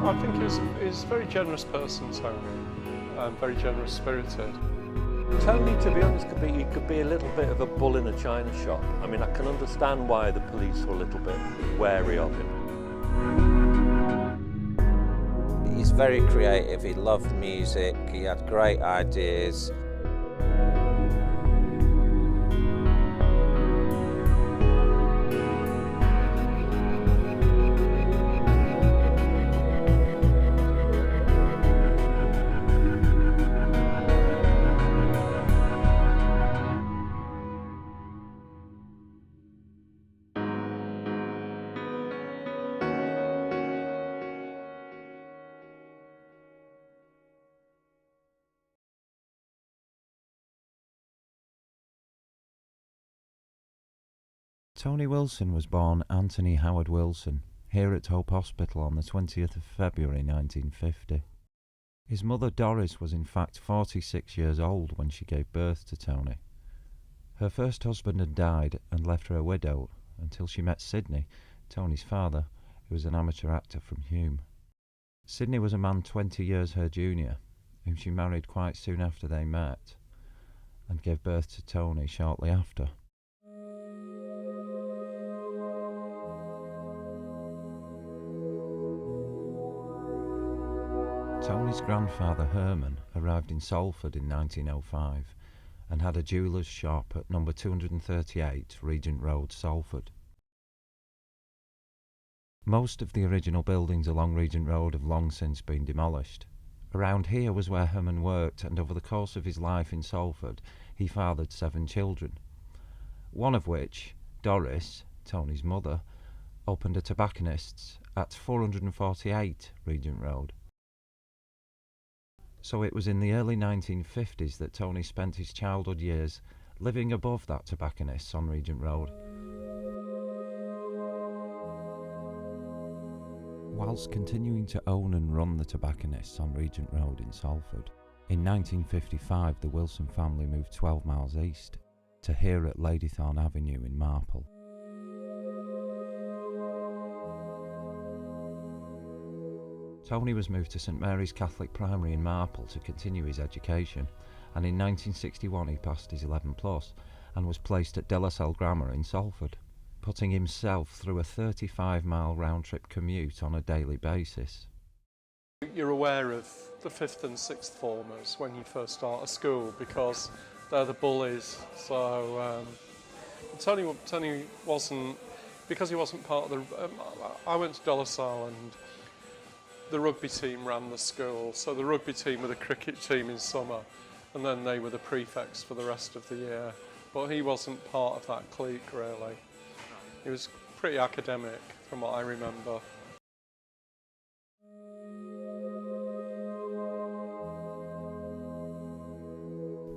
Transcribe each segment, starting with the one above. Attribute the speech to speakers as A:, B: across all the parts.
A: I think he's a very generous person, Tony, very generous spirited.
B: Tony, to be honest, he could be a little bit of a bull in a china shop. I mean, I can understand why the police were a little bit wary of him.
C: He's very creative, he loved music, he had great ideas.
D: Tony Wilson was born Anthony Howard Wilson here at Hope Hospital on the 20th of February 1950. His mother Doris was in fact 46 years old when she gave birth to Tony. Her first husband had died and left her a widow until she met Sidney, Tony's father, who was an amateur actor from Hume. Sidney was a man 20 years her junior, whom she married quite soon after they met, and gave birth to Tony shortly after. Tony's grandfather Herman arrived in Salford in 1905 and had a jeweller's shop at number 238 Regent Road, Salford. Most of the original buildings along Regent Road have long since been demolished. Around here was where Herman worked, and over the course of his life in Salford he fathered 7 children, one of which, Doris, Tony's mother, opened a tobacconist's at 448 Regent Road. So it was in the early 1950s that Tony spent his childhood years living above that tobacconist's on Regent Road. Whilst continuing to own and run the tobacconist's on Regent Road in Salford, in 1955 the Wilson family moved 12 miles east to here at Ladythorne Avenue in Marple. Tony was moved to St Mary's Catholic Primary in Marple to continue his education, and in 1961 he passed his 11 plus and was placed at De La Salle Grammar in Salford, putting himself through a 35-mile round-trip commute on a daily basis.
A: You're aware of the 5th and 6th formers when you first start a school because they're the bullies. So Tony wasn't, because he wasn't part of the... I went to De La Salle and the rugby team ran the school, so the rugby team were the cricket team in summer, and then they were the prefects for the rest of the year. But he wasn't part of that clique, really. He was pretty academic, from what I remember.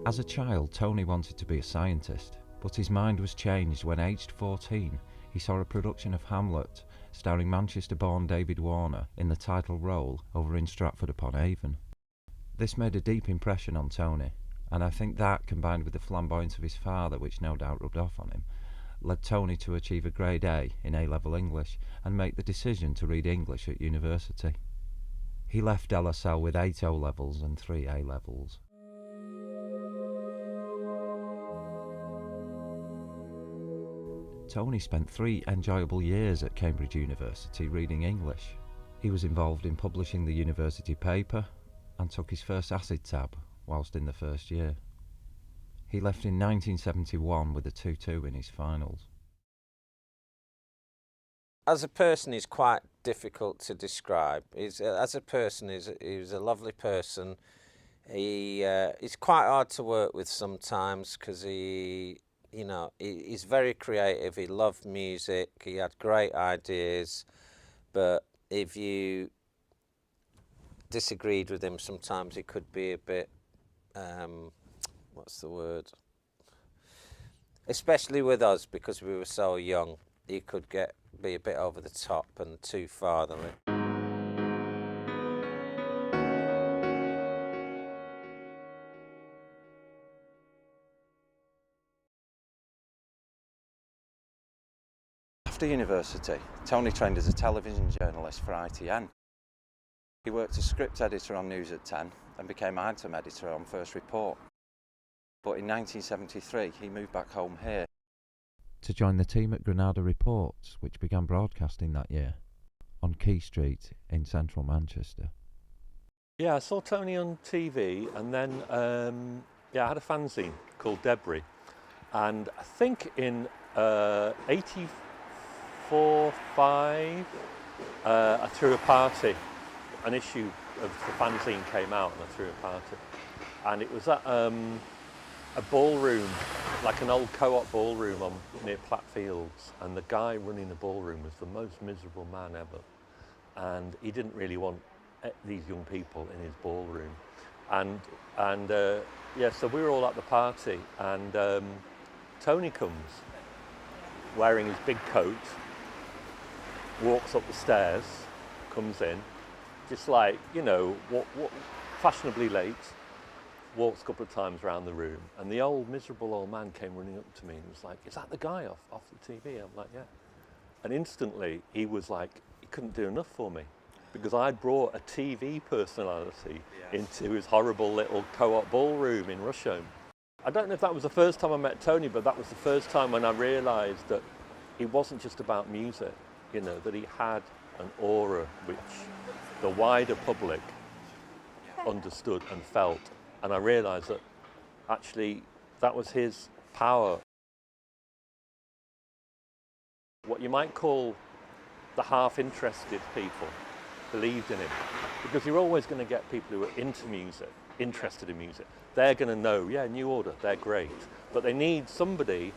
D: As a child, Tony wanted to be a scientist, but his mind was changed when, aged 14, he saw a production of Hamlet starring Manchester-born David Warner in the title role over in Stratford-upon-Avon. This made a deep impression on Tony, and I think that, combined with the flamboyance of his father, which no doubt rubbed off on him, led Tony to achieve a grade A in A-level English and make the decision to read English at university. He left De La Salle with 8 O-levels and 3 A-levels. Tony spent 3 enjoyable years at Cambridge University reading English. He was involved in publishing the university paper and took his first acid tab whilst in the first year. He left in 1971 with a 2-2 in his finals.
C: As a person, he's quite difficult to describe. As a person, he's a lovely person. He's quite hard to work with sometimes because he's very creative, he loved music, he had great ideas, but if you disagreed with him sometimes he could be a bit, what's the word? Especially with us, because we were so young, he could be a bit over the top and too fatherly.
D: After university, Tony trained as a television journalist for ITN.
E: He worked as script editor on News at 10 and became item editor on First Report. But in 1973, he moved back home here.
D: To join the team at Granada Reports, which began broadcasting that year, on Key Street in central Manchester.
B: Yeah, I saw Tony on TV, and then I had a fanzine called Debris, and I think in '84, '85, I threw a party. An issue of the fanzine came out, and I threw a party, and it was at a ballroom, like an old co-op ballroom near Platt Fields, and the guy running the ballroom was the most miserable man ever, and he didn't really want these young people in his ballroom, so we were all at the party, and Tony comes wearing his big coat, walks up the stairs, comes in, just like, you know, what fashionably late, walks a couple of times around the room, and the miserable old man came running up to me and was like, "Is that the guy off the TV?" I'm like, "Yeah." And instantly he was like, he couldn't do enough for me, because I'd brought a TV personality into his horrible little co-op ballroom in Rusholme. I don't know if that was the first time I met Tony, but that was the first time when I realised that it wasn't just about music, you know, that he had an aura which the wider public understood and felt. And I realised that actually that was his power. What you might call the half-interested people believed in him, because you're always going to get people who are into music, interested in music. They're going to know, yeah, New Order, they're great, but they need somebody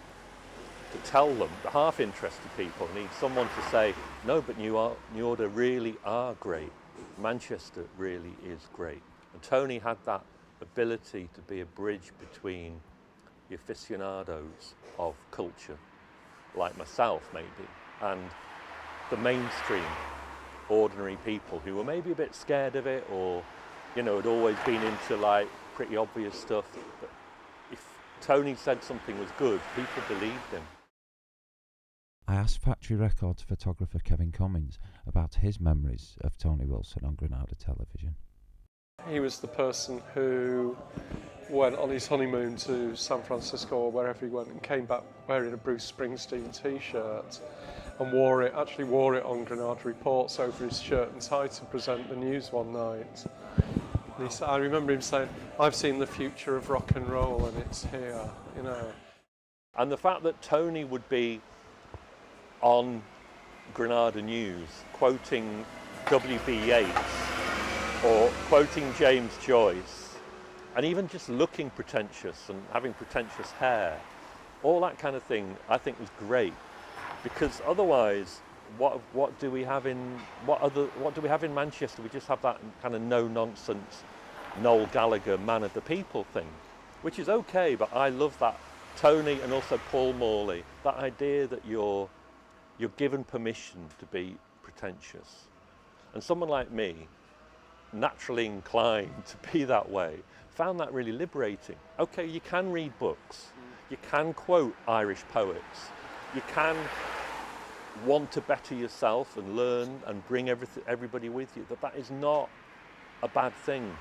B: to tell them. The half-interested people need someone to say, no, but New Order really are great. Manchester really is great. And Tony had that ability to be a bridge between the aficionados of culture, like myself maybe, and the mainstream ordinary people who were maybe a bit scared of it, or, you know, had always been into like pretty obvious stuff. But if Tony said something was good, people believed him.
D: I asked Factory Records photographer Kevin Cummins about his memories of Tony Wilson on Granada television.
A: He was the person who went on his honeymoon to San Francisco or wherever he went and came back wearing a Bruce Springsteen t-shirt and wore it on Granada Reports over his shirt and tie to present the news one night. And he said, I remember him saying, "I've seen the future of rock and roll and it's here," you know.
B: And the fact that Tony would be on Granada News quoting W.B. Yeats or quoting James Joyce, and even just looking pretentious and having pretentious hair, all that kind of thing, I think was great, because otherwise, what do we have in Manchester? We just have that kind of no-nonsense Noel Gallagher man of the people thing, which is okay, but I love that Tony and also Paul Morley, that idea that you're given permission to be pretentious, and someone like me, naturally inclined to be that way, found that really liberating. Okay, you can read books, you can quote Irish poets, you can want to better yourself and learn and bring everybody with you, that is not a bad thing.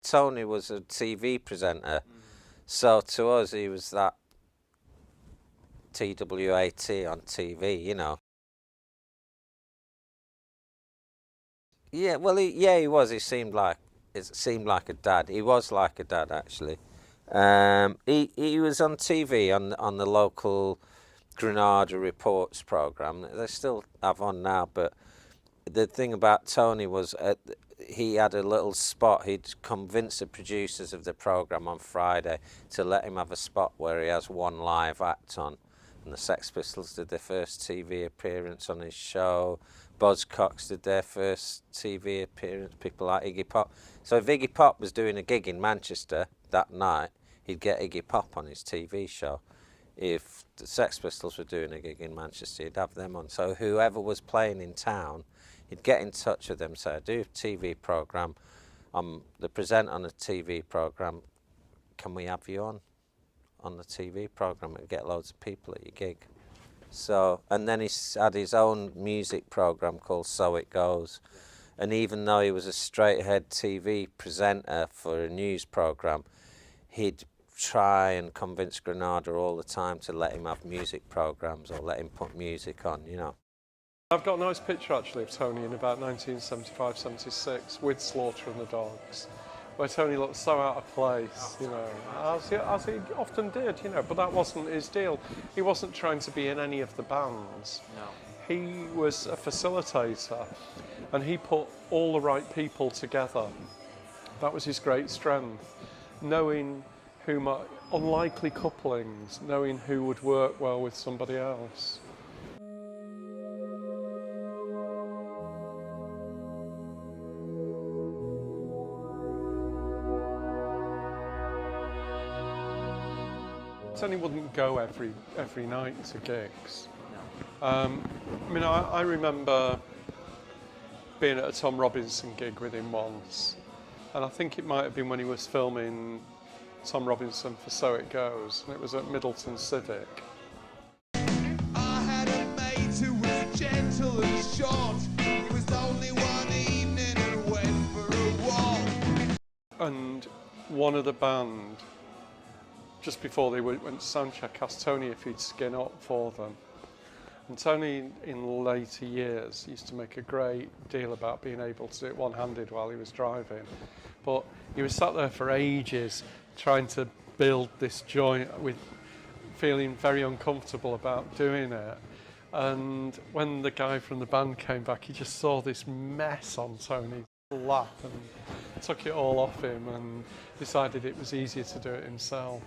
C: Tony was a TV presenter, so to us he was that TWAT on TV, you know. Yeah, well, he was. It seemed like a dad. He was like a dad, actually. He was on TV on the local Granada Reports programme. They still have on now, but the thing about Tony was he had a little spot. He'd convince the producers of the programme on Friday to let him have a spot where he has one live act on. And the Sex Pistols did their first TV appearance on his show. Buzzcocks did their first TV appearance, people like Iggy Pop. So if Iggy Pop was doing a gig in Manchester that night, he'd get Iggy Pop on his TV show. If the Sex Pistols were doing a gig in Manchester, he'd have them on. So whoever was playing in town, he'd get in touch with them, say, I do a TV programme, I'm the presenter on a TV programme, can we have you on the TV programme and get loads of people at your gig? So, and then he had his own music programme called So It Goes, And even though he was a straight-ahead TV presenter for a news programme, he'd try and convince Granada all the time to let him have music programmes or let him put music on, you know.
A: I've got a nice picture actually of Tony in about 1975-76 with Slaughter and the Dogs, where Tony looked so out of place, you know, as he often did, you know, but that wasn't his deal. He wasn't trying to be in any of the bands.
E: No.
A: He was a facilitator and he put all the right people together. That was his great strength, knowing who might, unlikely couplings, knowing who would work well with somebody else. Tony wouldn't go every night to gigs. I mean, I remember being at a Tom Robinson gig with him once, and I think it might have been when he was filming Tom Robinson for So It Goes, and it was at Middleton Civic.
F: I had a mate who was gentle and short. It was only one evening and went for a walk.
A: And one of the band, just before they went to soundcheck, asked Tony if he'd skin up for them. And Tony, in later years, used to make a great deal about being able to do it one-handed while he was driving. But he was sat there for ages trying to build this joint with feeling very uncomfortable about doing it. And when the guy from the band came back, he just saw this mess on Tony's lap and took it all off him and decided it was easier to do it himself.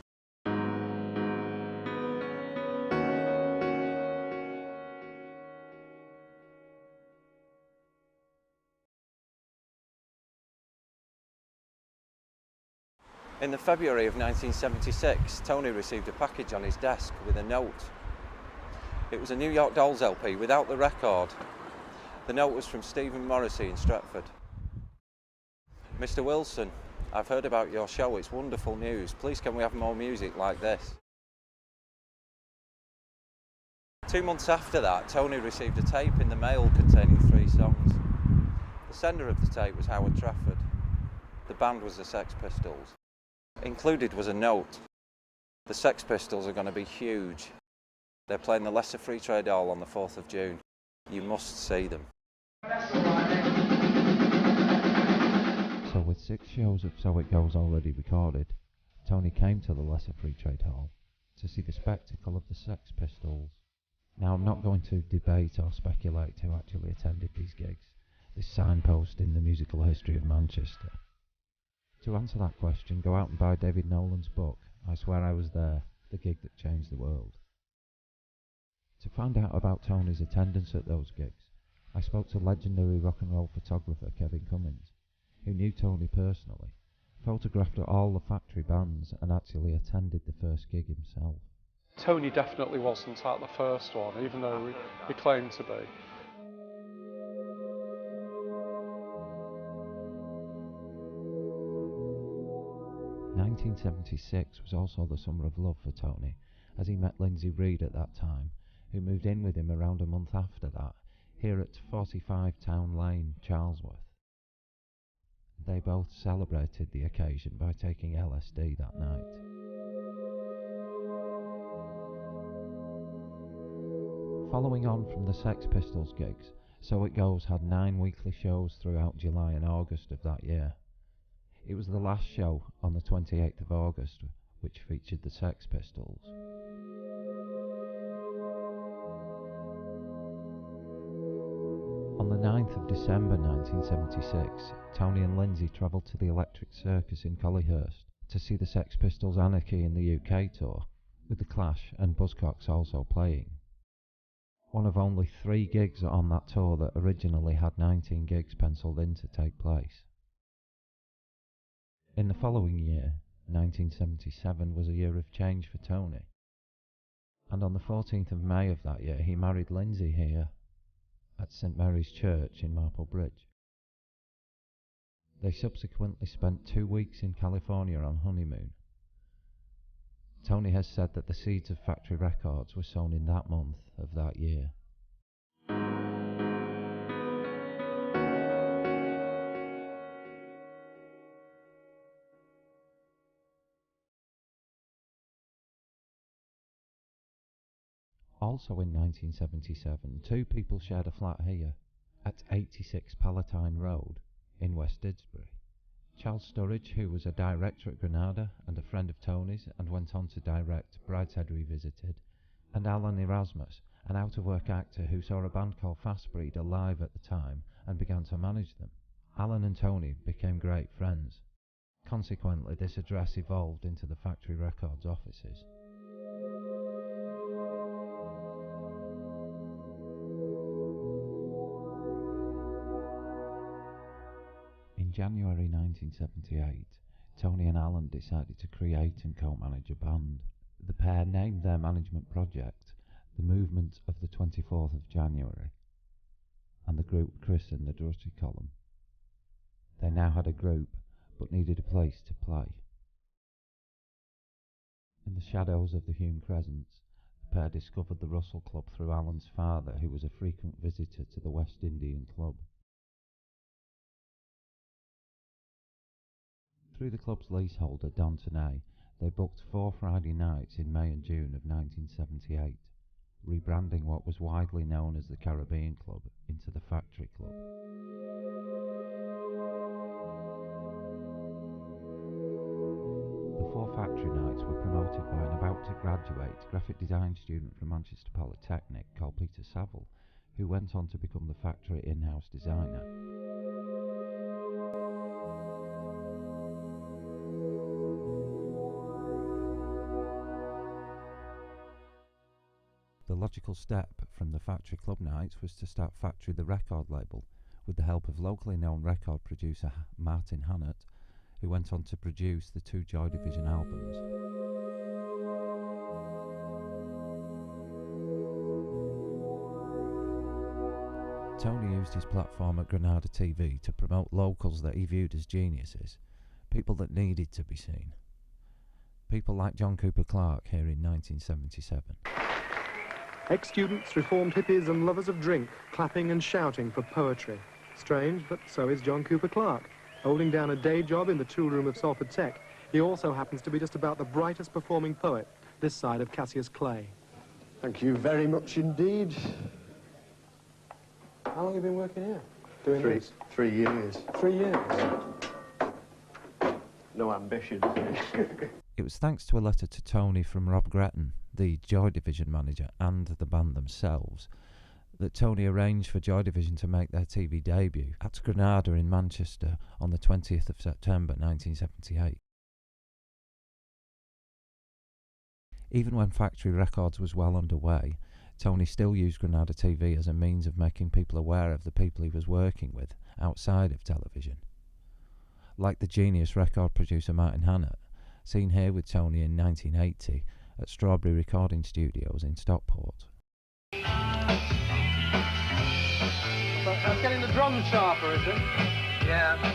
E: In the February of 1976, Tony received a package on his desk with a note. It was a New York Dolls LP without the record. The note was from Stephen Morrissey in Stretford. Mr. Wilson, I've heard about your show, it's wonderful news. Please can we have more music like this? 2 months after that, Tony received a tape in the mail containing 3 songs. The sender of the tape was Howard Trafford. The band was the Sex Pistols. Included was a note. The Sex Pistols are going to be huge. They're playing the Leicester Free Trade Hall on the 4th of June. You must see them.
D: So with 6 shows of So It Goes already recorded, Tony came to the Leicester Free Trade Hall to see the spectacle of the Sex Pistols. Now I'm not going to debate or speculate who actually attended these gigs, this signpost in the musical history of Manchester. To answer that question, go out and buy David Nolan's book, I Swear I Was There, The Gig That Changed the World. To find out about Tony's attendance at those gigs, I spoke to legendary rock and roll photographer Kevin Cummins, who knew Tony personally, photographed all the factory bands and actually attended the first gig himself.
A: Tony definitely wasn't at the first one, even though he claimed to be.
D: 1976 was also the summer of love for Tony, as he met Lindsay Reed at that time, who moved in with him around a month after that, here at 45 Town Lane, Charlesworth. They both celebrated the occasion by taking LSD that night. Following on from the Sex Pistols gigs, So It Goes had 9 weekly shows throughout July and August of that year. It was the last show on the 28th of August, which featured the Sex Pistols. On the 9th of December 1976, Tony and Lindsay travelled to the Electric Circus in Collyhurst to see the Sex Pistols' Anarchy in the UK tour, with The Clash and Buzzcocks also playing. One of only 3 gigs on that tour that originally had 19 gigs penciled in to take place. In the following year, 1977, was a year of change for Tony. And on the 14th of May of that year, he married Lindsay here at St Mary's Church in Marple Bridge. They subsequently spent 2 weeks in California on honeymoon. Tony has said that the seeds of Factory Records were sown in that month of that year. Also in 1977, two people shared a flat here at 86 Palatine Road in West Didsbury. Charles Sturridge, who was a director at Granada and a friend of Tony's and went on to direct Brideshead Revisited, and Alan Erasmus, an out-of-work actor who saw a band called Fast Breed alive at the time and began to manage them. Alan and Tony became great friends. Consequently, this address evolved into the Factory Records offices. In January 1978, Tony and Alan decided to create and co-manage a band. The pair named their management project the Movement of the 24th of January, and the group christened the Drudgery Column. They now had a group, but needed a place to play. In the shadows of the Hume Crescents, the pair discovered the Russell Club through Alan's father, who was a frequent visitor to the West Indian Club. Through the club's leaseholder, Don Tenay, they booked 4 Friday nights in May and June of 1978, rebranding what was widely known as the Caribbean Club into the Factory Club. The 4 Factory nights were promoted by an about-to-graduate graphic design student from Manchester Polytechnic called Peter Saville, who went on to become the Factory in-house designer. The logical step from the Factory Club nights was to start Factory the record label, with the help of locally known record producer Martin Hannett, who went on to produce the 2 Joy Division albums. Tony used his platform at Granada TV to promote locals that he viewed as geniuses, people that needed to be seen. People like John Cooper Clarke here in 1977.
G: Ex-students, reformed hippies and lovers of drink, clapping and shouting for poetry. Strange, but so is John Cooper Clarke. Holding down a day job in the tool room of Salford Tech, he also happens to be just about the brightest performing poet this side of Cassius Clay.
H: Thank you very much indeed.
G: How long have you been working here? Doing this?
H: 3 years.
G: 3 years?
H: No ambition.
D: It was thanks to a letter to Tony from Rob Gretton, the Joy Division manager, and the band themselves, that Tony arranged for Joy Division to make their TV debut at Granada in Manchester on the 20th of September 1978. Even when Factory Records was well underway, Tony still used Granada TV as a means of making people aware of the people he was working with outside of television. Like the genius record producer Martin Hannett, seen here with Tony in 1980 at Strawberry Recording Studios in Stockport.
G: That's getting the drum sharper, is it?
I: Yeah.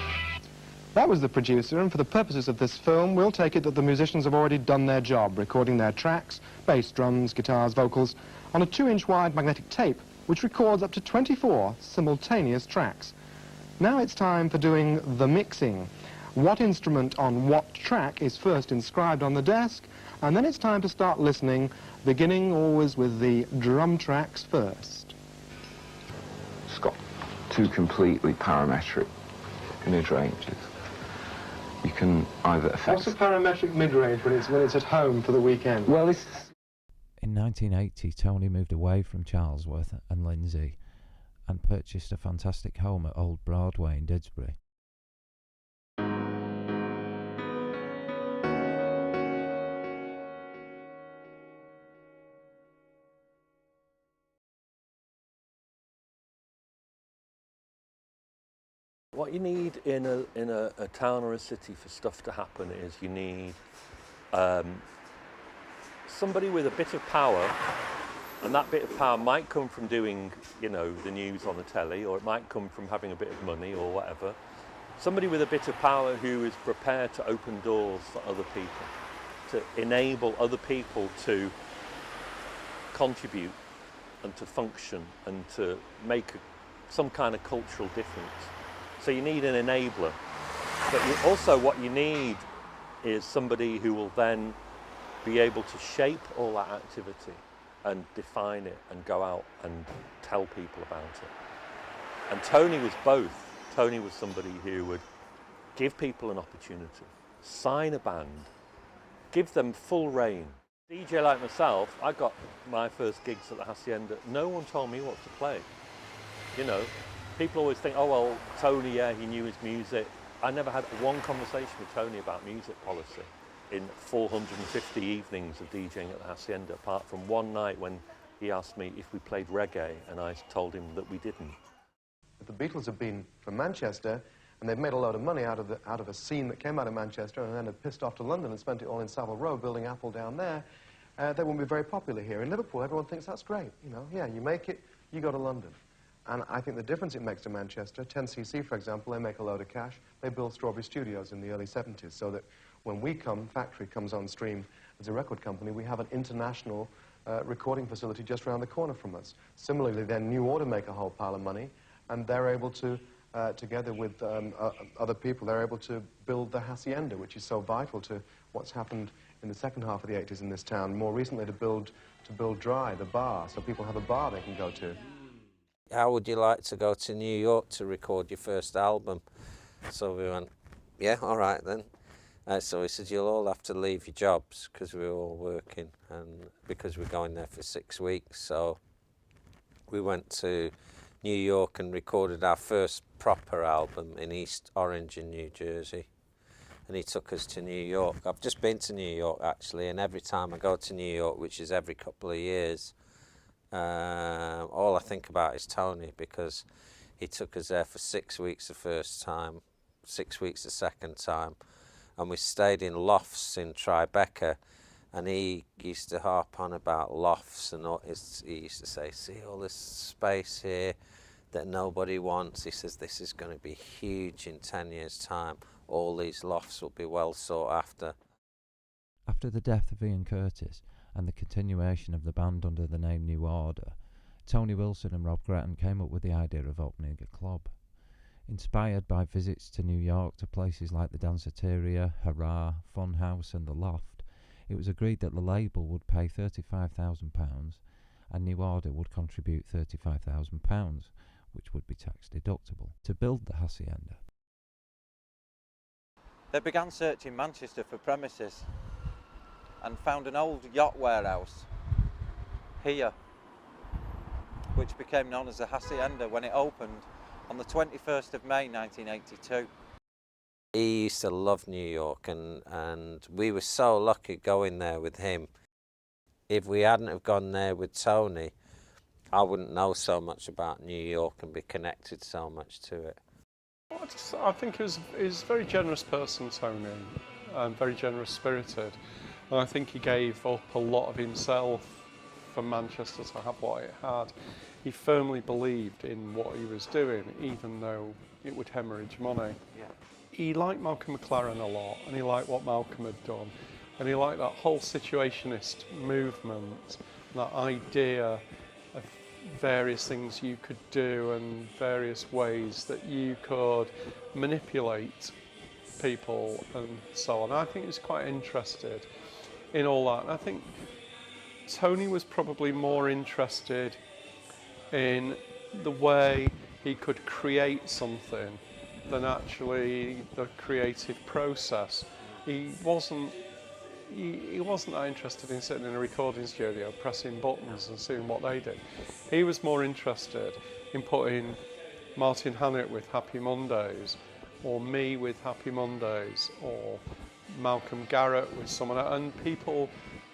G: That was the producer, and for the purposes of this film, we'll take it that the musicians have already done their job, recording their tracks, bass, drums, guitars, vocals, on a 2-inch wide magnetic tape, which records up to 24 simultaneous tracks. Now it's time for doing the mixing. What instrument on what track is first inscribed on the desk, and then it's time to start listening, beginning always with the drum tracks first.
I: It's got 2 completely parametric mid-ranges. You can either affect...
G: What's a parametric mid-range when it's at home for the weekend?
I: Well, it's...
D: In 1980, Tony moved away from Charlesworth and Lindsay and purchased a fantastic home at Old Broadway in Didsbury.
B: What you need in a town or a city for stuff to happen is you need somebody with a bit of power, and that bit of power might come from doing, the news on the telly, or it might come from having a bit of money or whatever. Somebody with a bit of power who is prepared to open doors for other people, to enable other people to contribute and to function and to make some kind of cultural difference. So you need an enabler. But also what you need is somebody who will then be able to shape all that activity and define it and go out and tell people about it. And Tony was both. Tony was somebody who would give people an opportunity, sign a band, give them full reign. DJ like myself, I got my first gigs at the Hacienda. No one told me what to play. You know, people always think, oh, well, Tony, yeah, he knew his music. I never had one conversation with Tony about music policy in 450 evenings of DJing at the Hacienda, apart from one night when he asked me if we played reggae, and I told him that we didn't.
G: The Beatles have been from Manchester, and they've made a load of money out of a scene that came out of Manchester and then had pissed off to London and spent it all in Savile Row building Apple down there. They won't be very popular here. In Liverpool, everyone thinks that's great. You know, yeah, you make it, you go to London. And I think the difference it makes to Manchester, 10cc, for example, they make a load of cash. They built Strawberry Studios in the early 70s, so that when we come, Factory comes on stream as a record company, we have an international recording facility just around the corner from us. Similarly, then New Order make a whole pile of money, and they're able to, together with other people, they're able to build the Hacienda, which is so vital to what's happened in the second half of the 80s in this town. More recently, to build Dry, the bar, so people have a bar they can go to.
C: How would you like to go to New York to record your first album? So we went, yeah, all right then. So he said, you'll all have to leave your jobs, because we were all working, and because we're going there for 6 weeks. So we went to New York and recorded our first proper album in East Orange in New Jersey. And he took us to New York. I've just been to New York, actually, and every time I go to New York, which is every couple of years, all I think about is Tony, because he took us there for 6 weeks the first time, 6 weeks the second time, and we stayed in lofts in Tribeca, and he used to harp on about lofts, and he used to say, see all this space here that nobody wants. He says, this is going to be huge in 10 years' time. All these lofts will be well sought after.
D: After the death of Ian Curtis and the continuation of the band under the name New Order, Tony Wilson and Rob Gretton came up with the idea of opening a club. Inspired by visits to New York to places like the Danceteria, Hurrah, Funhouse and the Loft, it was agreed that the label would pay £35,000 and New Order would contribute £35,000, which would be tax deductible, to build the Hacienda.
E: They began searching Manchester for premises and found an old yacht warehouse here, which became known as the Hacienda when it opened on the 21st of May 1982.
C: He used to love New York, and we were so lucky going there with him. If we hadn't have gone there with Tony, I wouldn't know so much about New York and be connected so much to it.
A: I think he was a very generous person, Tony, and very generous spirited. And I think he gave up a lot of himself for Manchester to have what it had. He firmly believed in what he was doing, even though it would hemorrhage money.
E: Yeah.
A: He liked Malcolm McLaren a lot, and he liked what Malcolm had done. And he liked that whole situationist movement, that idea of various things you could do and various ways that you could manipulate people and so on. I think he was quite interested in all that. And I think Tony was probably more interested in the way he could create something than actually the creative process. He wasn't that interested in sitting in a recording studio pressing buttons and seeing what they did. He was more interested in putting Martin Hannett with Happy Mondays, or me with Happy Mondays, or Malcolm Garrett with someone, and people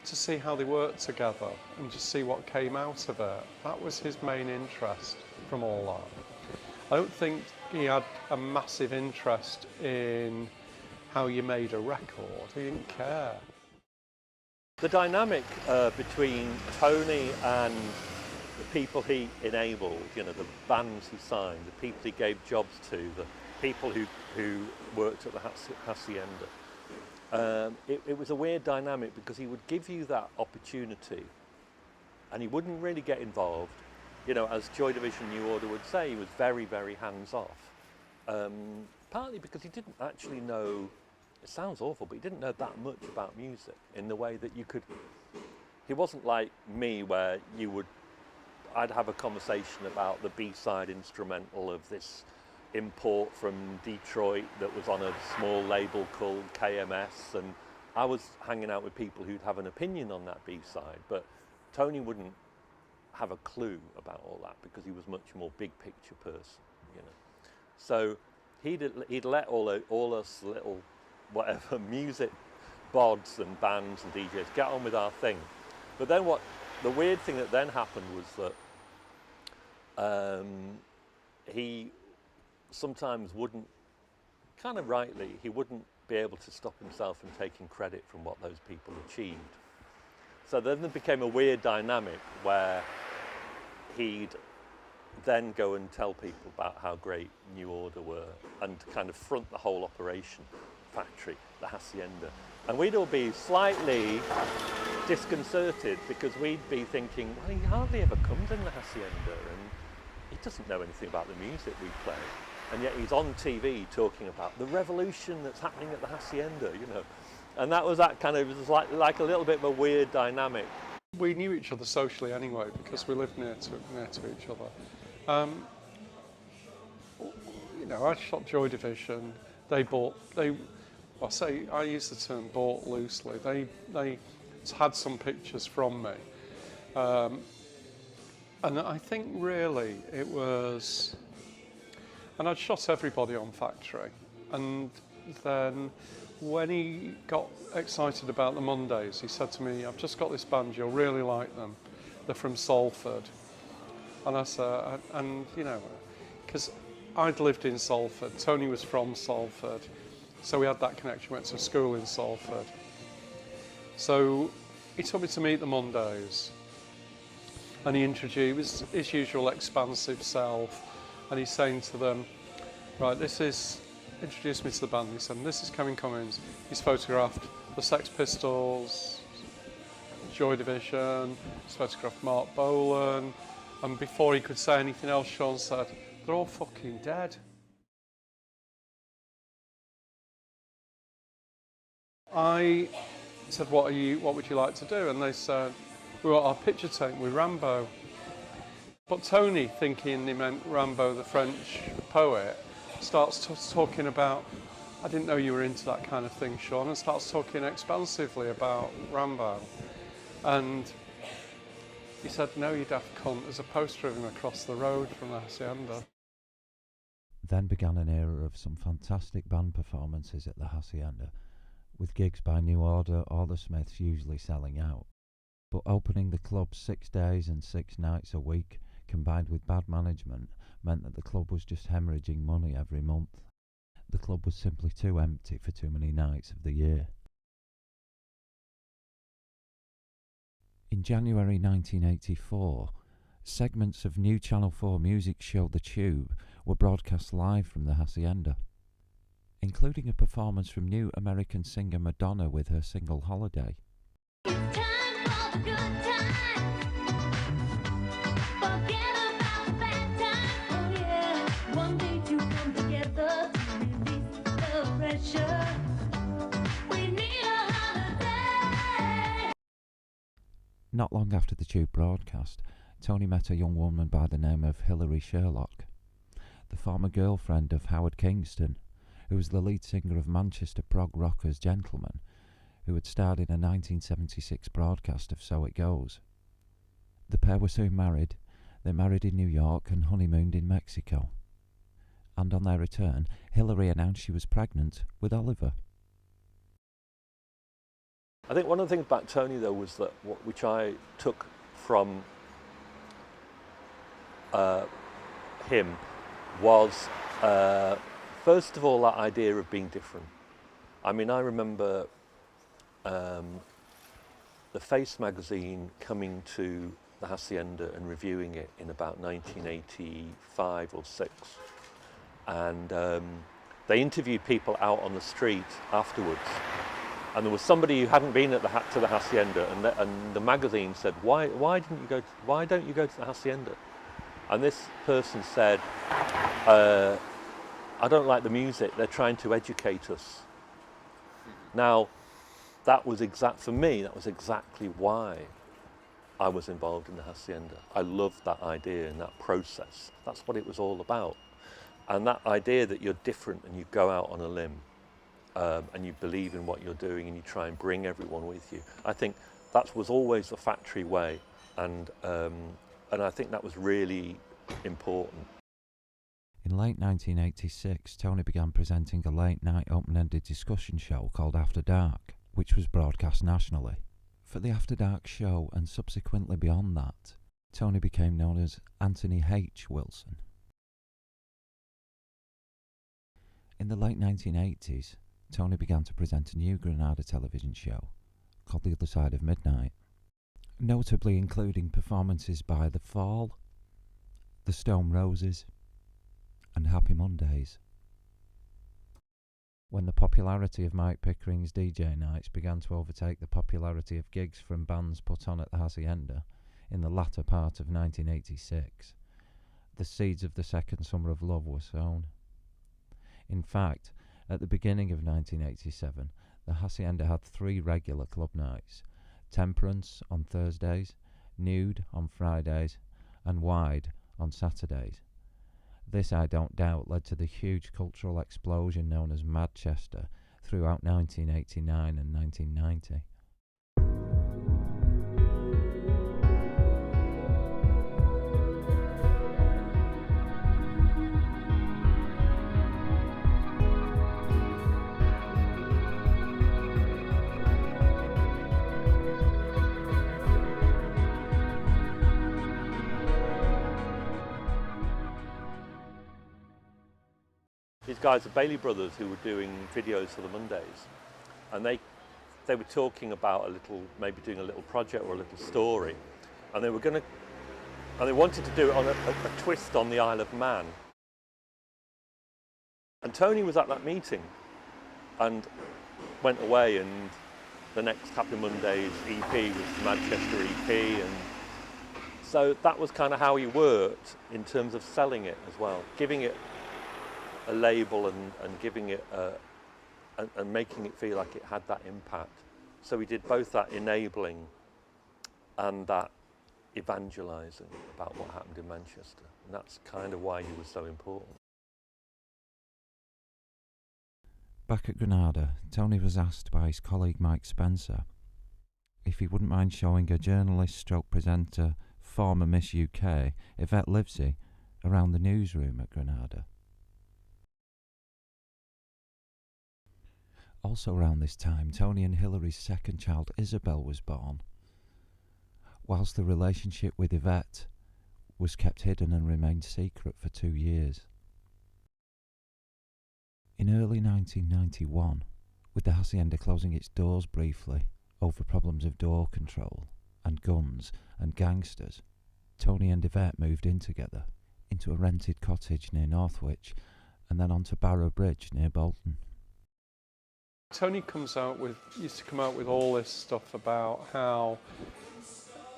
A: to see how they worked together and just see what came out of it. That was his main interest from all that. I don't think he had a massive interest in how you made a record. He didn't care.
B: The dynamic between Tony and the people he enabled, you know, the bands he signed, the people he gave jobs to, the people who worked at the Hacienda, it was a weird dynamic because he would give you that opportunity and he wouldn't really get involved. You know, as Joy Division New Order would say, he was very, very hands-off. Partly because he didn't actually know, it sounds awful, but he didn't know that much about music in the way that you could he wasn't like me where I'd have a conversation about the B-side instrumental of this import from Detroit that was on a small label called KMS, and I was hanging out with people who'd have an opinion on that B-side, but Tony wouldn't have a clue about all that because he was much more big picture person, you know. So he'd let all us little whatever music bods and bands and DJs get on with our thing. But then the weird thing that then happened was that he sometimes wouldn't, kind of rightly, he wouldn't be able to stop himself from taking credit from what those people achieved. So then there became a weird dynamic where he'd then go and tell people about how great New Order were and kind of front the whole operation, factory, the Hacienda. And we'd all be slightly disconcerted because we'd be thinking, well, he hardly ever comes in the Hacienda and he doesn't know anything about the music we play. And yet he's on TV talking about the revolution that's happening at the Hacienda, you know. And that was that kind of, it was like a little bit of a weird dynamic.
A: We knew each other socially anyway because we lived near to each other. You know, I shot Joy Division. I use the term bought loosely. They had some pictures from me. And I think really it was, and I'd shot everybody on Factory. And then when he got excited about the Mondays, he said to me, I've just got this band, you'll really like them. They're from Salford. And I said, and you know, because I'd lived in Salford, Tony was from Salford, so we had that connection, went to school in Salford. So he took me to meet the Mondays, and he introduced his usual expansive self, and he's saying to them, right, introduced me to the band. He said, this is Kevin Cummins. He's photographed the Sex Pistols, Joy Division, he's photographed Mark Bolan, and before he could say anything else, Sean said, they're all fucking dead. I said, what would you like to do? And they said, we want our picture taken with Rambo. But Tony, thinking he meant Rambo, the French poet, starts talking about, I didn't know you were into that kind of thing, Sean, and starts talking expansively about Rambo. And he said, no, you daft cunt, there's a poster of him across the road from the Hacienda.
D: Then began an era of some fantastic band performances at the Hacienda, with gigs by New Order or the Smiths usually selling out. But opening the club 6 days and 6 nights a week, combined with bad management, meant that the club was just hemorrhaging money every month. The club was simply too empty for too many nights of the year. In January 1984, segments of new Channel 4 music show The Tube were broadcast live from the Hacienda, including a performance from new American singer Madonna with her single Holiday. Not long after the Tube broadcast, Tony met a young woman by the name of Hilary Sherlock, the former girlfriend of Howard Kingston, who was the lead singer of Manchester prog rockers Gentlemen, who had starred in a 1976 broadcast of So It Goes. The pair were soon married. They married in New York and honeymooned in Mexico. And on their return, Hilary announced she was pregnant with Oliver.
B: I think one of the things about Tony, though, was that which I took from him was, first of all, that idea of being different. I mean, I remember the Face magazine coming to the Hacienda and reviewing it in about 1985 or 6. And they interviewed people out on the street afterwards. And there was somebody who hadn't been to the Hacienda, and the magazine said, why don't you go to the Hacienda? And this person said, I don't like the music, they're trying to educate us. Now, for me, that was exactly why I was involved in the Hacienda. I loved that idea and that process. That's what it was all about. And that idea that you're different and you go out on a limb and you believe in what you're doing and you try and bring everyone with you. I think that was always the factory way, and I think that was really important.
D: In late 1986, Tony began presenting a late-night open-ended discussion show called After Dark, which was broadcast nationally. For the After Dark show, and subsequently beyond that, Tony became known as Anthony H. Wilson. In the late 1980s, Tony began to present a new Granada television show called The Other Side of Midnight, notably including performances by The Fall, The Stone Roses, and Happy Mondays. When the popularity of Mike Pickering's DJ nights began to overtake the popularity of gigs from bands put on at the Hacienda in the latter part of 1986, the seeds of the second summer of love were sown. In fact, at the beginning of 1987, the Hacienda had 3 regular club nights: Temperance on Thursdays, Nude on Fridays, and Wide on Saturdays. This, I don't doubt, led to the huge cultural explosion known as Manchester throughout 1989 and 1990.
B: These guys are Bailey Brothers who were doing videos for the Mondays, and they were talking about maybe doing a little project or a little story, and they wanted to do it on a twist on the Isle of Man. And Tony was at that meeting and went away, and the next Happy Mondays EP was the Manchester EP, and so that was kind of how he worked in terms of selling it as well, giving it a label and giving it and making it feel like it had that impact. So we did both that enabling and that evangelising about what happened in Manchester, and that's kind of why he was so important.
D: Back at Granada, Tony was asked by his colleague Mike Spencer if he wouldn't mind showing a journalist/presenter, former Miss UK, Yvette Livesey, around the newsroom at Granada. Also around this time, Tony and Hillary's second child, Isabel, was born, whilst the relationship with Yvette was kept hidden and remained secret for 2 years. In early 1991, with the Hacienda closing its doors briefly over problems of door control and guns and gangsters, Tony and Yvette moved in together into a rented cottage near Northwich and then onto Barrow Bridge near Bolton.
A: Tony used to come out with all this stuff about how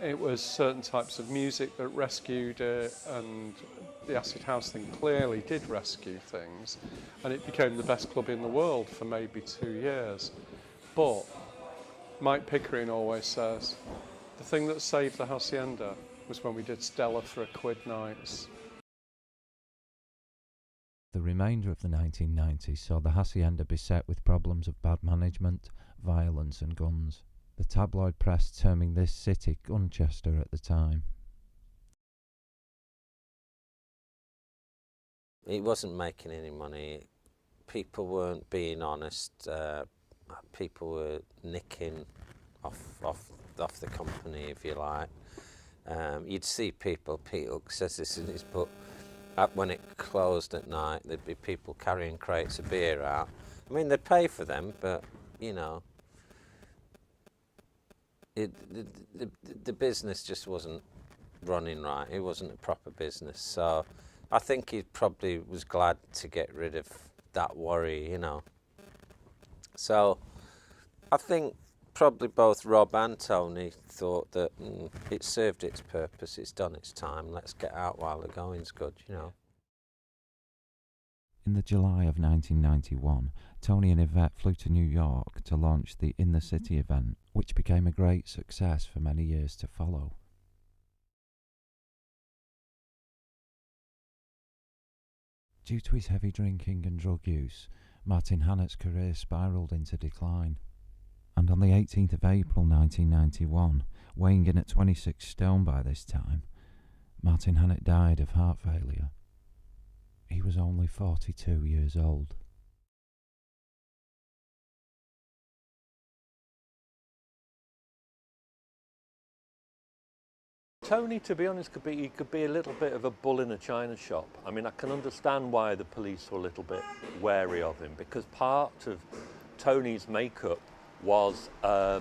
A: it was certain types of music that rescued it, and the Acid House thing clearly did rescue things, and it became the best club in the world for maybe 2 years. But Mike Pickering always says the thing that saved the Hacienda was when we did Stella for £1 nights.
D: The remainder of the 1990s saw the Hacienda beset with problems of bad management, violence and guns, the tabloid press terming this city Gunchester at the time.
C: It wasn't making any money. People weren't being honest. People were nicking off the company, if you like. You'd see people, Pete Hook says this in his book, when it closed at night, there'd be people carrying crates of beer out. I mean, they'd pay for them, but, you know, the business just wasn't running right. It wasn't a proper business. So I think he probably was glad to get rid of that worry, you know. So I think probably both Rob and Tony thought that it served its purpose, it's done its time, let's get out while the going's good, you know.
D: In the July of 1991, Tony and Yvette flew to New York to launch the In the City event, which became a great success for many years to follow. Due to his heavy drinking and drug use, Martin Hannett's career spiralled into decline. And on the 18th of April 1991, weighing in at 26 stone by this time, Martin Hannett died of heart failure. He was only 42 years old.
B: Tony, to be honest, he could be a little bit of a bull in a china shop. I mean, I can understand why the police were a little bit wary of him, because part of Tony's makeup was a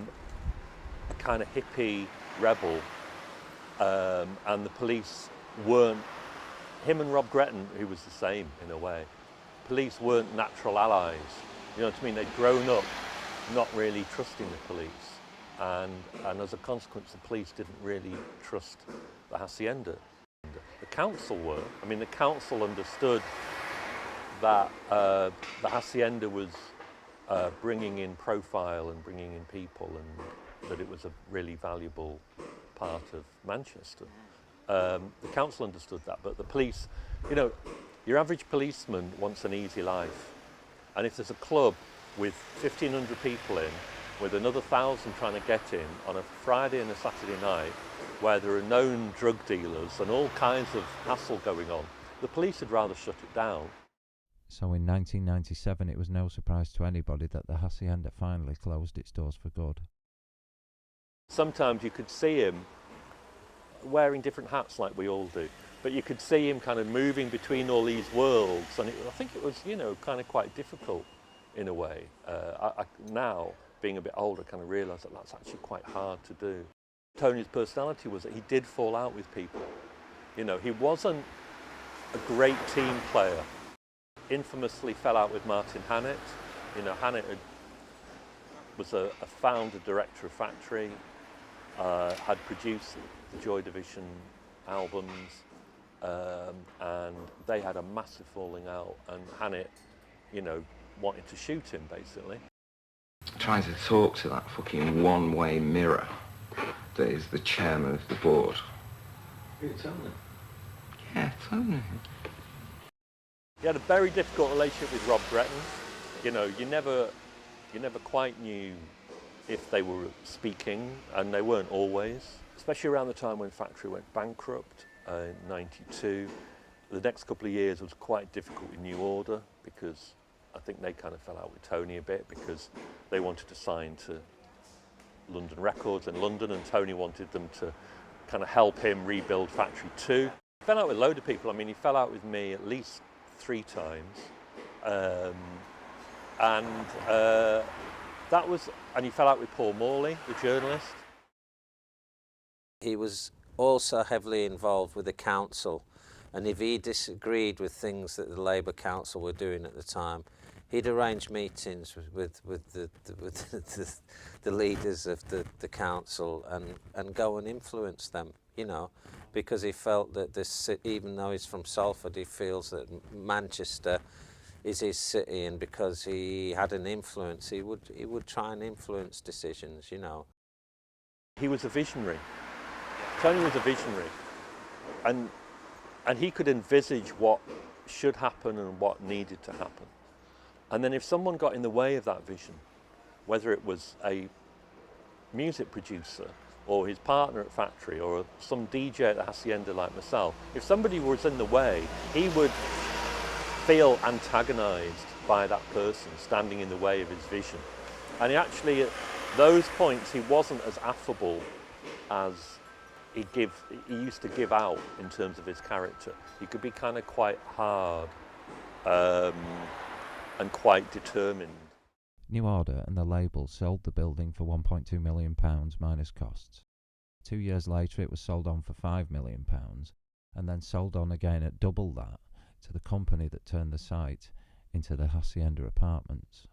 B: kind of hippie rebel, and the police weren't, him and Rob Gretton, who was the same in a way, police weren't natural allies. You know what I mean? They'd grown up not really trusting the police. And as a consequence, the police didn't really trust the Hacienda. The council were. I mean, the council understood that the Hacienda was bringing in profile and bringing in people, and that it was a really valuable part of Manchester. The council understood that, but the police, you know, your average policeman wants an easy life. And if there's a club with 1,500 people in, with another 1,000 trying to get in on a Friday and a Saturday night, where there are known drug dealers and all kinds of hassle going on, the police would rather shut it down.
D: So in 1997, it was no surprise to anybody that the Hacienda finally closed its doors for good.
B: Sometimes you could see him wearing different hats like we all do, but you could see him kind of moving between all these worlds, and I think it was, you know, kind of quite difficult in a way. Now, being a bit older, kind of realised that that's actually quite hard to do. Tony's personality was that he did fall out with people. You know, he wasn't a great team player. Infamously fell out with Martin Hannett. You know, Hannett was a founder director of Factory, had produced the Joy Division albums, and they had a massive falling out, and Hannett, you know, wanted to shoot him basically.
I: Trying to talk to that fucking one-way mirror that is the chairman of the board.
H: You tell me.
I: Yeah, Tony.
B: He had a very difficult relationship with Rob Gretton. You know, you never quite knew if they were speaking, and they weren't always. Especially around the time when Factory went bankrupt in '92. The next couple of years was quite difficult with New Order, because I think they kind of fell out with Tony a bit, because they wanted to sign to London Records in London, and Tony wanted them to kind of help him rebuild Factory 2. He fell out with a load of people. I mean, he fell out with me at least 3 times. And he fell out with Paul Morley, the journalist.
C: He was also heavily involved with the council, and if he disagreed with things that the Labour Council were doing at the time, he'd arrange meetings with the leaders of the council and go and influence them, you know, because he felt that even though he's from Salford, he feels that Manchester is his city, and because he had an influence, he would try and influence decisions, you know.
B: He was a visionary. Tony was a visionary, and he could envisage what should happen and what needed to happen. And then if someone got in the way of that vision, whether it was a music producer or his partner at Factory or some DJ at the Hacienda like myself, if somebody was in the way, he would feel antagonised by that person standing in the way of his vision. And he actually, at those points, he wasn't as affable as he used to give out in terms of his character. He could be kind of quite hard and quite determined.
D: New Order and the label sold the building for £1.2 million minus costs. 2 years later it was sold on for £5 million, and then sold on again at double that to the company that turned the site into the Hacienda Apartments.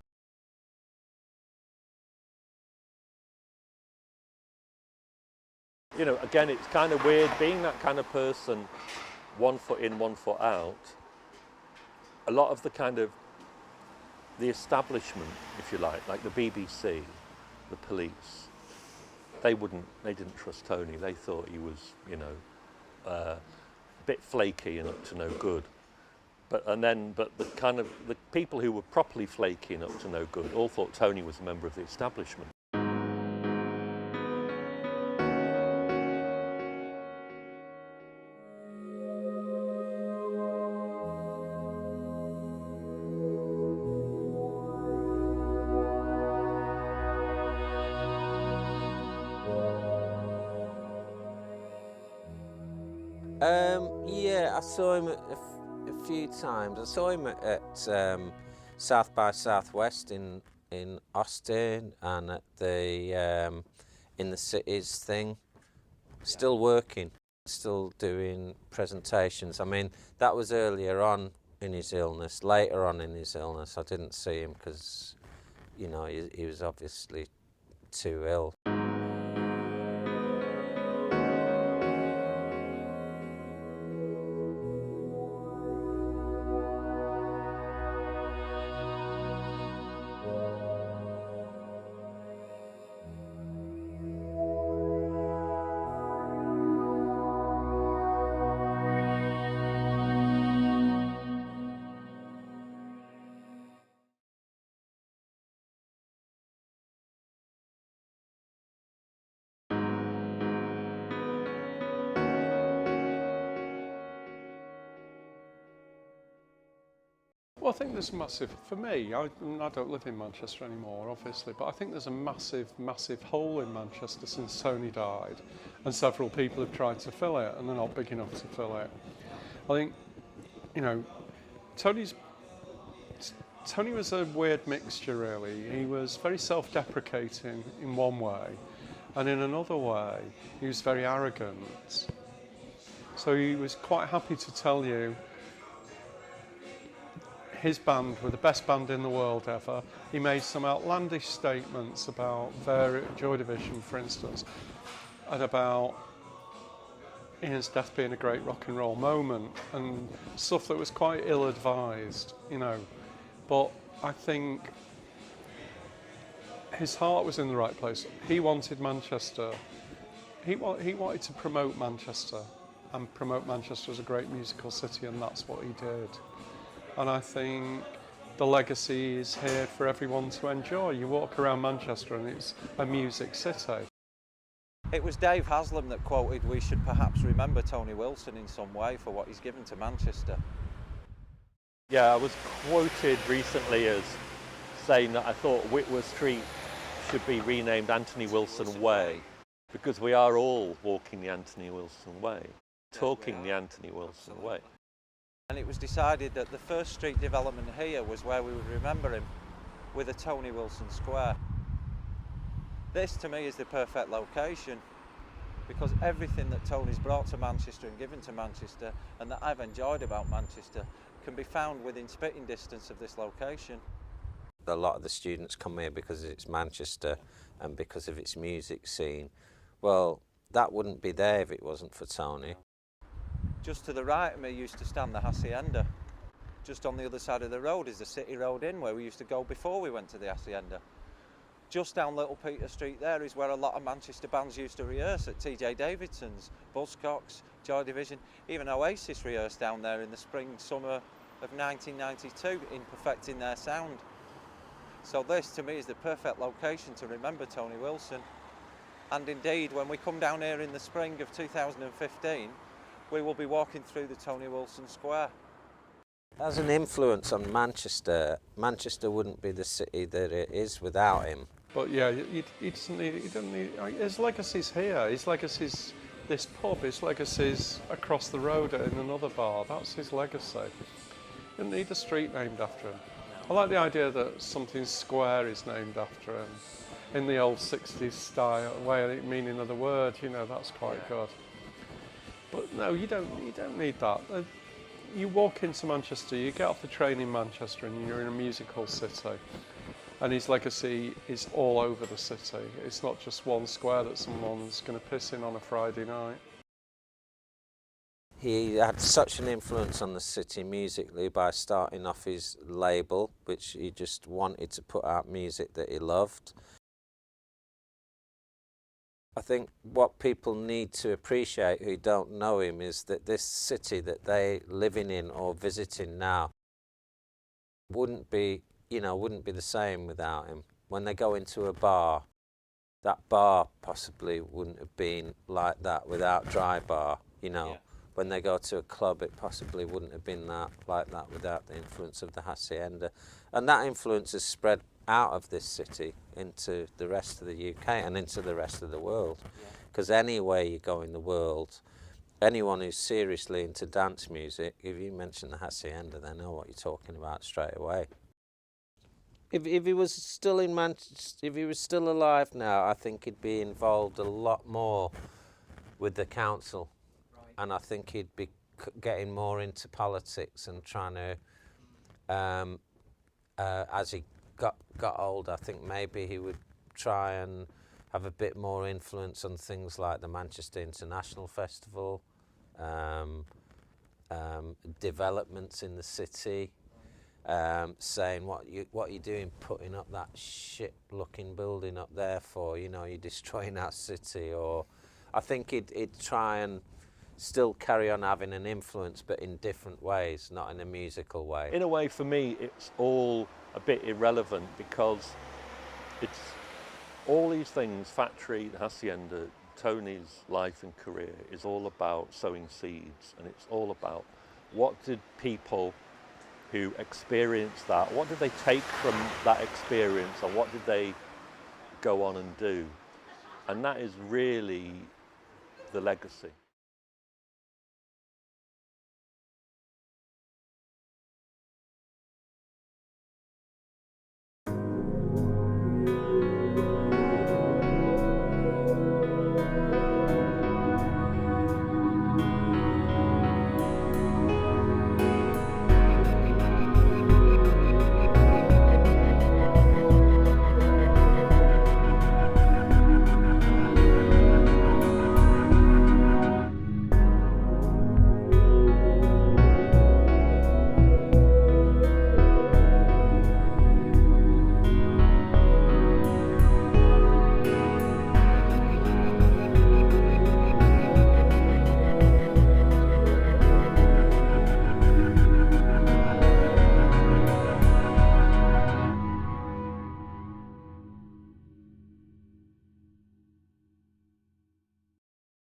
B: You know, again, it's kind of weird being that kind of person, 1 foot in, 1 foot out. A lot of the establishment, if you like the BBC, the police, they didn't trust Tony. They thought he was, you know, a bit flaky and up to no good. But the people who were properly flaky and up to no good all thought Tony was a member of the establishment.
C: Yeah, I saw him a few times. I saw him at South by Southwest in Austin, and at the in the cities thing. Still working, still doing presentations. I mean, that was earlier on in his illness. Later on in his illness, I didn't see him because, you know, he was obviously too ill.
A: Well, I think there's massive, for me, I don't live in Manchester anymore, obviously, but I think there's a massive, massive hole in Manchester since Tony died, and several people have tried to fill it, and they're not big enough to fill it. I think, you know, Tony was a weird mixture, really. He was very self-deprecating in one way, and in another way, he was very arrogant. So he was quite happy to tell you his band were the best band in the world ever. He made some outlandish statements about Joy Division, for instance, and about Ian's death being a great rock and roll moment, and stuff that was quite ill-advised, you know. But I think his heart was in the right place. He wanted Manchester. He wanted to promote Manchester and promote Manchester as a great musical city, and that's what he did. And I think the legacy is here for everyone to enjoy. You walk around Manchester and it's a music city.
E: It was Dave Haslam that quoted, "We should perhaps remember Tony Wilson in some way for what he's given to Manchester."
B: Yeah, I was quoted recently as saying that I thought Whitworth Street should be renamed Anthony Wilson Way, because we are all walking the Anthony Wilson Way, talking the Anthony Wilson Way.
E: And it was decided that the first street development here was where we would remember him, with a Tony Wilson Square. This to me is the perfect location, because everything that Tony's brought to Manchester and given to Manchester, and that I've enjoyed about Manchester, can be found within spitting distance of this location.
C: A lot of the students come here because it's Manchester and because of its music scene. Well, that wouldn't be there if it wasn't for Tony.
E: Just to the right of me used to stand the Hacienda. Just on the other side of the road is the City Road Inn, where we used to go before we went to the Hacienda. Just down Little Peter Street there is where a lot of Manchester bands used to rehearse, at TJ Davidson's, Buzzcocks, Joy Division. Even Oasis rehearsed down there in the summer of 1992 in perfecting their sound. So this to me is the perfect location to remember Tony Wilson. And indeed, when we come down here in the spring of 2015, we will be walking through the Tony Wilson Square.
C: As an influence on Manchester, Manchester wouldn't be the city that it is without him.
A: But yeah, he doesn't need, his legacy's here. His legacy's this pub. His legacy's across the road in another bar. That's his legacy. You don't need a street named after him. I like the idea that something square is named after him in the old 60s style way, meaning of the word. You know, that's quite good. But no, you don't need that. You walk into Manchester, you get off the train in Manchester, and you're in a musical city. And his legacy is all over the city. It's not just one square that someone's going to piss in on a Friday night.
C: He had such an influence on the city musically by starting off his label, which he just wanted to put out music that he loved. I think what people need to appreciate who don't know him is that this city that they're living in or visiting now wouldn't be the same without him. When they go into a bar, that bar possibly wouldn't have been like that without Dry Bar,
E: Yeah.
C: When they go to a club, it possibly wouldn't have been like that without the influence of the Hacienda. And that influence has spread out of this city into the rest of the UK and into the rest of the world. Because anywhere you go in the world, anyone who's seriously into dance music, if you mention the Hacienda, they know what you're talking about straight away. If he was still in Manchester, if he was still alive now, I think he'd be involved a lot more with the council, and I think he'd be getting more into politics and trying to, as he got older, I think maybe he would try and have a bit more influence on things like the Manchester International Festival, developments in the city. Saying what you doing putting up that shit looking building up there for, you're destroying our city. Or I think he'd try and still carry on having an influence, but in different ways, not in a musical way.
B: In a way, for me, it's all a bit irrelevant, because it's all these things, Factory, the Hacienda, Tony's life and career is all about sowing seeds, and it's all about what did people who experienced that, what did they take from that experience, and what did they go on and do? And that is really the legacy.